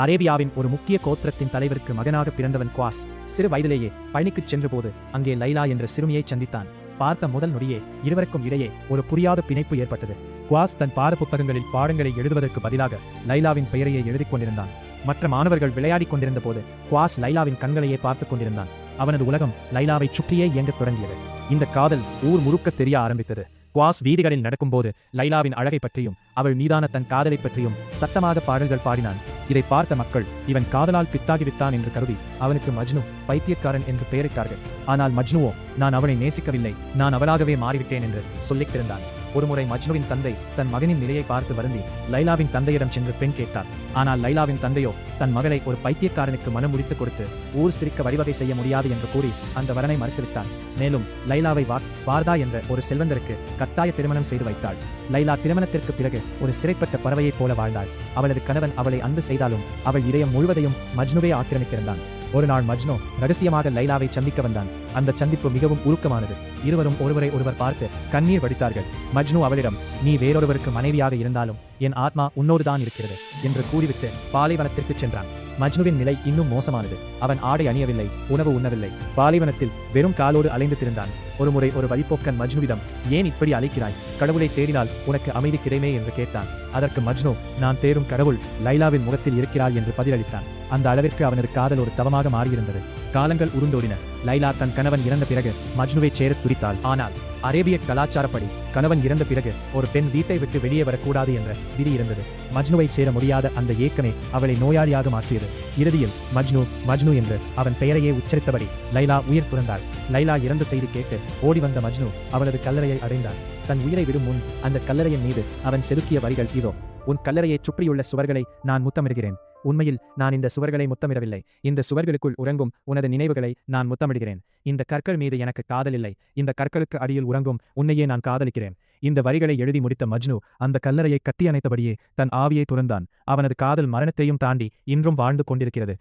அரேபியாவின் ஒரு முக்கிய கோத்திரத்தின் தலைவருக்கு மகனாக பிறந்தவன் குவாஸ் சிறு வயதிலேயே பயணிக்குச் சென்றபோது அங்கே லைலா என்ற சிறுமியைச் சந்தித்தான். பார்த்த முதல் நொடியே இருவருக்கும் இடையே ஒரு புரியாத பிணைப்பு ஏற்பட்டது. குவாஸ் தன் பாட புத்தகங்களில் பாடங்களை எழுதுவதற்கு பதிலாக லைலாவின் பெயரையே எழுதிக் கொண்டிருந்தான். மற்ற மாணவர்கள் விளையாடிக் கொண்டிருந்த போது குவாஸ் லைலாவின் கண்களையே பார்த்துக் கொண்டிருந்தான். அவனது உலகம் லைலாவைச் சுற்றியே இயங்கத் தொடங்கியது. இந்த காதல் ஊர் முழுக்க தெரிய ஆரம்பித்தது. குவாஸ் வீதிகளில் நடக்கும்போது லைலாவின் அழகை பற்றியும் அவள் மீதான தன் காதலை பற்றியும் சத்தமாக பாடல்கள் பாடினான். இதை பார்த்த மக்கள் இவன் காதலால் பித்தாகிவிட்டான் என்று கருதி அவனுக்கு மஜ்னு, பைத்தியக்காரன் என்று பெயரிட்டார்கள். ஆனால் மஜ்னுவோ நான் அவனை நேசிக்கவில்லை, நான் அவளாகவே மாறிவிட்டேன் என்று சொல்லித்திருந்தான். ஒருமுறை மஜ்னுவின் தந்தை தன் மகனின் நிலையை பார்த்து வருந்தி லைலாவின் தந்தையிடம் சென்று பெண் கேட்டார். ஆனால் லைலாவின் தந்தையோ தன் மகளை ஒரு பைத்தியக்காரனுக்கு மனம் முடித்து கொடுத்து ஊர் சிரிக்க வழிவகை செய்ய முடியாது என்று கூறி அந்த வரனை மறுத்துவிட்டார். மேலும் லைலாவை வார்தா என்ற ஒரு செல்வந்தருக்கு கட்டாய திருமணம் செய்து வைத்தாள். லைலா திருமணத்திற்கு பிறகு ஒரு சிறைப்பட்ட பறவையைப் போல வாழ்ந்தாள். அவளது கணவன் அவளை அன்பு செய்தாலும் அவள் இதயம் முழுவதையும் மஜ்னுவே ஆக்கிரமித்திருந்தான். ஒரு நாள் மஜ்னு ரகசியமாக லைலாவை சந்திக்க வந்தான். அந்த சந்திப்பு மிகவும் உருக்கமானது. இருவரும் ஒருவரை ஒருவர் பார்த்து கண்ணீர் வடித்தார்கள். மஜ்னு அவளிடம், நீ வேறொருவருக்கு மனைவியாக இருந்தாலும் என் ஆத்மா உன்னோடுதான் இருக்கிறது என்று கூறிவிட்டு பாலைவனத்திற்கு சென்றான். மஜ்னுவின் நிலை இன்னும் மோசமானது. அவன் ஆடை அணியவில்லை, உணவு உண்ணவில்லை, பாலைவனத்தில் வெறும் காலோடு அலைந்து திரிந்தான். ஒருமுறை ஒரு வழிப்போக்கன் மஜ்னுவிடம், ஏன் இப்படி அழைக்கிறாய், கடவுளை தேடினால் உனக்கு அமைதி கிடைமே என்று கேட்டான். அதற்கு மஜ்னு, நான் தேடும் கடவுள் லைலாவின் முகத்தில் இருக்கிறாள் என்று பதிலளித்தான். அந்த அளவிற்கு அவனது காதல் ஒரு தவமாக மாறியிருந்தது. காலங்கள் உருண்டோடின. லைலா தன் கணவன் இறந்த பிறகு மஜ்னுவைச் சேரத் துடித்தாள். ஆனால் அரேபிய கலாச்சாரப்படி கணவன் இறந்த பிறகு ஒரு பெண் வீட்டை விட்டு வெளியே வரக்கூடாது என்ற விதி இருந்தது. மஜ்னுவைச் சேர முடியாத அந்த ஏக்கமே அவளை நோயாளியாக மாற்றியது. இறுதியில் மஜ்னு என்று அவன் பெயரையே உச்சரித்தபடி லைலா உயிர் துறந்தாள். லைலா இறந்த செய்தி கேட்டு ஓடி வந்த மஜ்னு அவளது கல்லறையை அடைந்தான். தன் உயிரை விடும் முன் அந்த கல்லறையின் மீது அவன் செதுக்கிய வரிகள் இதோ: உன் கல்லறையைச் சுற்றியுள்ள சுவர்களை நான் முத்தமிடுகிறேன். உண்மையில் நான் இந்த சுவர்களை முத்தமிடவில்லை. இந்த சுவர்களுக்குள் உறங்கும் உனது நினைவுகளை நான் முத்தமிடுகிறேன். இந்த கற்கள் மீது எனக்கு காதலில்லை. இந்த கற்களுக்கு அடியில் உறங்கும் உன்னையே நான் காதலிக்கிறேன். இந்த வரிகளை எழுதி முடித்த மஜ்னு அந்த கல்லறையை கட்டியணைத்தபடியே தன் ஆவியை துறந்தான். அவனது காதல் மரணத்தையும் தாண்டி இன்றும் வாழ்ந்து கொண்டிருக்கிறது.